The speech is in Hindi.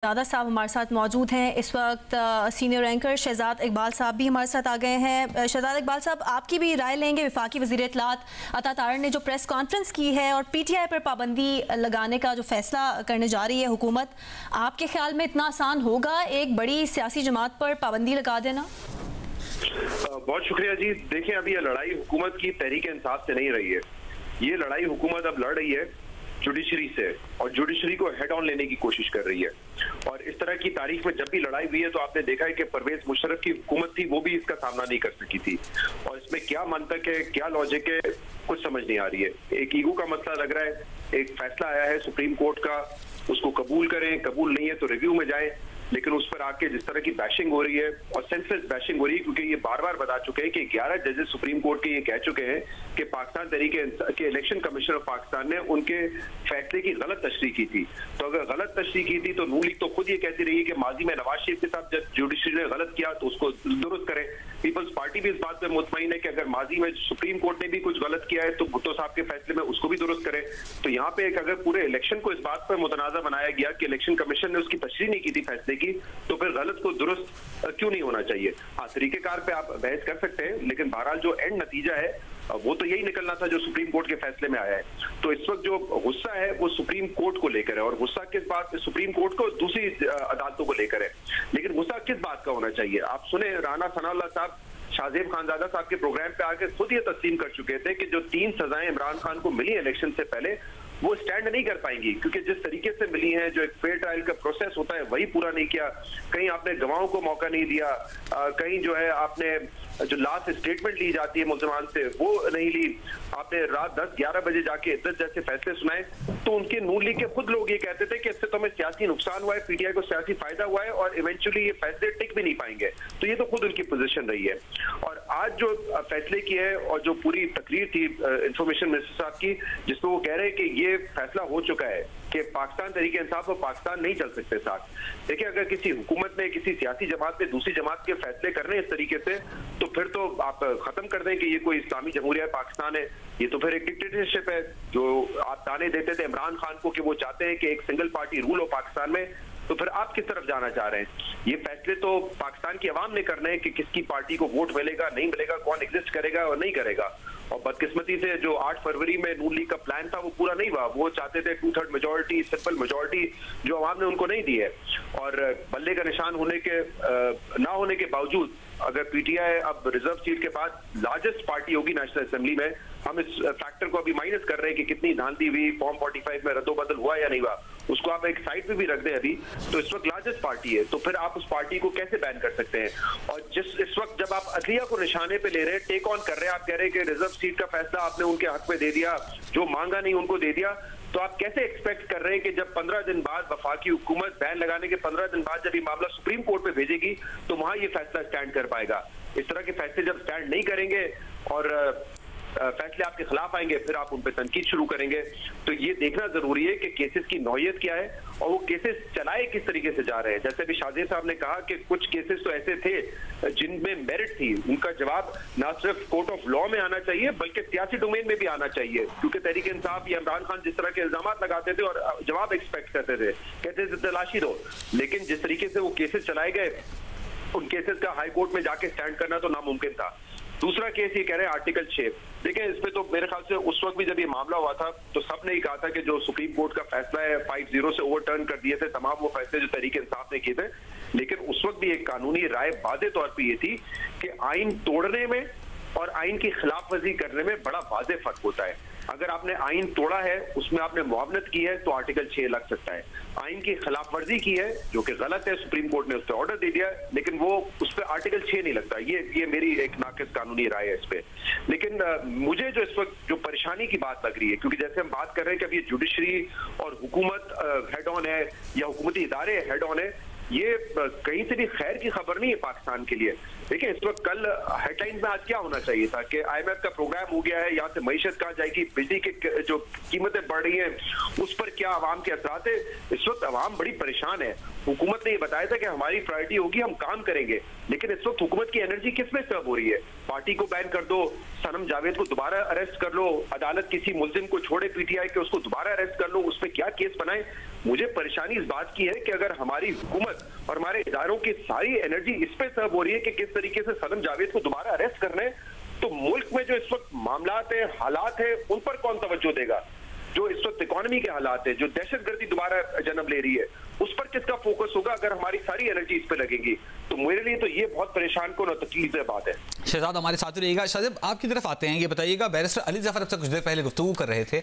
दादा साहब हमारे साथ मौजूद हैं इस वक्त। सीनियर एंकर शहजाद इकबाल साहब भी हमारे साथ आ गए हैं। शहजाद इकबाल साहब, आपकी भी राय लेंगे। वफाकी वज़ीर इत्तलात अता तारड़ ने जो प्रेस कॉन्फ्रेंस की है और PTI पर पाबंदी लगाने का जो फैसला करने जा रही है हुकूमत, आपके ख्याल में इतना आसान होगा एक बड़ी सियासी जमात पर पाबंदी लगा देना? बहुत शुक्रिया जी। देखिए, अभी ये लड़ाई हुकूमत की तहरीक इंसाफ से नहीं रही है। ये लड़ाई हुकूमत अब लड़ रही है जुडिशरी से, और जुडिशरी को हेड ऑन लेने की कोशिश कर रही है। और इस तरह की तारीख में जब भी लड़ाई हुई है तो आपने देखा है कि परवेज मुशर्रफ की हुकूमत थी, वो भी इसका सामना नहीं कर सकी थी। और इसमें क्या मंतक है, क्या लॉजिक है, कुछ समझ नहीं आ रही है। एक ईगो का मसला लग रहा है। एक फैसला आया है सुप्रीम कोर्ट का, उसको कबूल करें, कबूल नहीं है तो रिव्यू में जाए। लेकिन उस पर आके जिस तरह की बैशिंग हो रही है, और सेंसलेस बैशिंग हो रही है, क्योंकि ये बार बार बता चुके हैं कि 11 जजेस सुप्रीम कोर्ट के ये कह चुके हैं कि पाकिस्तान तहरीके के इलेक्शन कमीशन ऑफ पाकिस्तान ने उनके फैसले की गलत तशरीह की थी। तो अगर गलत तशरीह की थी तो नून लीग तो खुद ये कहती रही है कि माजी में नवाज शरीफ के साथ जब जुडिशरी ने गलत किया तो उसको दुरुस्त करें। पीपल्स पार्टी भी इस बात पर मुतमईन है कि अगर माजी में सुप्रीम कोर्ट ने भी कुछ गलत किया है तो भुट्टो साहब के फैसले में उसको भी दुरुस्त करें। तो यहाँ पे एक अगर पूरे इलेक्शन को इस बात पर मुतनाज़ा बनाया गया कि इलेक्शन कमीशन ने उसकी तशरीह नहीं की थी फैसले की, तो फिर गलत को दुरुस्त क्यों नहीं होना चाहिए? हाँ, तरीकेकार पे आप बहस कर सकते हैं, लेकिन बहरहाल जो एंड नतीजा है वो तो यही निकलना था जो सुप्रीम कोर्ट के फैसले में आया है। तो इस वक्त जो गुस्सा है वो सुप्रीम कोर्ट को लेकर है, और गुस्सा किस बात, सुप्रीम कोर्ट को दूसरी अदालतों को लेकर है। लेकिन गुस्सा किस बात का होना चाहिए? आप सुने, राना सनाउल्लाह साहब शाहजेब खानजादा साहब के प्रोग्राम पे आके खुद ये तस्लीम कर चुके थे कि जो 3 सजाएं इमरान खान को मिली इलेक्शन से पहले, वो स्टैंड नहीं कर पाएंगी, क्योंकि जिस तरीके से मिली हैं, जो एक फेयर ट्रायल का प्रोसेस होता है वही पूरा नहीं किया। कहीं आपने गवाहों को मौका नहीं दिया, कहीं जो है आपने जो लास्ट स्टेटमेंट ली जाती है मुल्ज़मान से वो नहीं ली। आपने रात 10-11 बजे जाके इद्दत जैसे फैसले सुनाए। तो उनके नून लीग के खुद लोग ये कहते थे कि इससे तो हमें सियासी नुकसान हुआ है, PTI को सियासी फायदा हुआ है, और इवेंचुअली ये फैसले टिक भी नहीं पाएंगे। तो ये तो खुद उनकी पोजीशन रही है। और आज जो फैसले की है और जो पूरी तकरीर थी इंफॉर्मेशन मिनिस्टर साहब की, जिसमें वो कह रहे हैं कि ये फैसला हो चुका है कि पाकिस्तान तहरीके इंसाफ और पाकिस्तान नहीं चल सकते साथ। देखिए, अगर किसी हुकूमत ने किसी सियासी जमात ने दूसरी जमात के फैसले करने इस तरीके से, तो फिर तो आप खत्म कर दें कि ये कोई इस्लामी जमहूरिया पाकिस्तान है। ये तो फिर एक डिक्टेटरशिप है। जो आप ताने देते थे इमरान खान को कि वो चाहते हैं कि एक सिंगल पार्टी रूल हो पाकिस्तान में, तो फिर आप किस तरफ जाना चाह रहे हैं? ये फैसले तो पाकिस्तान की आवाम ने करने हैं कि किसकी पार्टी को वोट मिलेगा, नहीं मिलेगा, कौन एग्जिस्ट करेगा और नहीं करेगा। और बदकिस्मती से जो 8 फरवरी में नून लीग का प्लान था वो पूरा नहीं हुआ। वो चाहते थे 2/3 मेजोरिटी, सिंपल मेजोरिटी, जो आवाम ने उनको नहीं दी है। और बल्ले का निशान होने के ना होने के बावजूद अगर PTI अब रिजर्व सीट के बाद लार्जेस्ट पार्टी होगी नेशनल असेंबली में, हम इस फैक्टर को अभी माइनस कर रहे हैं कि कितनी धांधली हुई, फॉर्म 45 में रद्दोबदल हुआ या नहीं हुआ, उसको आप एक साइड पे भी रख दें अभी, तो इस वक्त लार्जेस्ट पार्टी है। तो फिर आप उस पार्टी को कैसे बैन कर सकते हैं? और इस वक्त जब आप अदलिया को निशाने पे ले रहे हैं, टेक ऑन कर रहे हैं, आप कह रहे हैं कि रिजर्व सीट का फैसला आपने उनके हक में दे दिया, जो मांगा नहीं उनको दे दिया, तो आप कैसे एक्सपेक्ट कर रहे हैं कि जब 15 दिन बाद वफाकी हुकूमत बैन लगाने के 15 दिन बाद जब ये मामला सुप्रीम कोर्ट पे भेजेगी तो वहां ये फैसला स्टैंड कर पाएगा? इस तरह के फैसले जब स्टैंड नहीं करेंगे और फैसले आपके खिलाफ आएंगे, फिर आप उन पर तनकीद शुरू करेंगे। तो ये देखना जरूरी है कि केसेस की नौयत क्या है और वो केसेस चलाए किस तरीके से जा रहे हैं। जैसे अभी शाहजेब साहब ने कहा कि कुछ केसेस तो ऐसे थे जिनमें मेरिट थी, उनका जवाब ना सिर्फ कोर्ट ऑफ लॉ में आना चाहिए बल्कि सियासी डोमेन में भी आना चाहिए। क्योंकि तहरीक इंसाफ या इमरान खान जिस तरह के इल्जाम लगाते थे और जवाब एक्सपेक्ट करते थे, कहते थे तलाशी दो, लेकिन जिस तरीके से वो केसेस चलाए गए, उन केसेस का हाई कोर्ट में जाके स्टैंड करना तो नामुमकिन था। दूसरा केस ये कह रहे हैं आर्टिकल 6। देखिए, इसमें तो मेरे ख्याल से उस वक्त भी जब ये मामला हुआ था तो सबने ही कहा था कि जो सुप्रीम कोर्ट का फैसला है 5-0 से ओवरटर्न कर दिए थे तमाम वो फैसले जो तहरीक इंसाफ ने किए थे। लेकिन उस वक्त भी एक कानूनी राय वाज़े तौर पर ये थी कि आइन तोड़ने में और आइन की खिलाफ वर्जी करने में बड़ा वाज़े फर्क होता है। अगर आपने आइन तोड़ा है, उसमें आपने मुआवनत की है, तो आर्टिकल 6 लग सकता है। आइन की खिलाफ वर्जी की है जो कि गलत है, सुप्रीम कोर्ट ने उस पर ऑर्डर दे दिया, लेकिन वो उस पर आर्टिकल 6 नहीं लगता। ये मेरी एक नाकिस कानूनी राय है इस पे। लेकिन मुझे जो इस वक्त जो परेशानी की बात लग रही है, क्योंकि जैसे हम बात कर रहे हैं कि अब ये जुडिशरी और हुकूमत हेड ऑन है या हुकूमती इदारे हेड ऑन है, ये कहीं से भी खैर की खबर नहीं है पाकिस्तान के लिए। देखिए, इस वक्त कल हेडलाइन में आज क्या होना चाहिए था कि IMF का प्रोग्राम हो गया है, यहाँ से मईशत कहाँ जाएगी, बिजली की जो कीमतें बढ़ रही हैं उस पर क्या आवाम के असरात है। इस वक्त आवाम बड़ी परेशान है। हुकूमत ने ये बताया था कि हमारी प्रायोरिटी होगी, हम काम करेंगे, लेकिन इस वक्त हुकूमत की एनर्जी किस में सर्व हो रही है? पार्टी को बैन कर दो, सनम जावेद को दोबारा अरेस्ट कर लो, अदालत किसी मुल्जिम को छोड़े PTI के, उसको दोबारा अरेस्ट कर लो, उस पर क्या केस बनाए। मुझे परेशानी इस बात की है कि अगर हमारी हुकूमत और हमारे इदारों की सारी एनर्जी इस पे सर्व हो रही है कि किस तरीके से सनम जावेद को दोबारा अरेस्ट करना है, तो मुल्क में जो इस वक्त मामलात है, हालात है, उन पर कौन तवज्जो देगा? जो इस वक्त इकोनॉमी के हालात है, जो दहशतगर्दी दोबारा जन्म ले रही है, उस पर किसका फोकस होगा अगर हमारी सारी एनर्जी इस पे लगेगी? तो मेरे लिए तो ये बहुत परेशान कौन और तकलीफ बात है। शहजाद हमारे साथ रहिएगा। शाहजाद आपकी तरफ आते हैं, ये बताइएगा बैरिस्टर अली जफर अब से कुछ देर पहले गुफ्तगू कर रहे थे।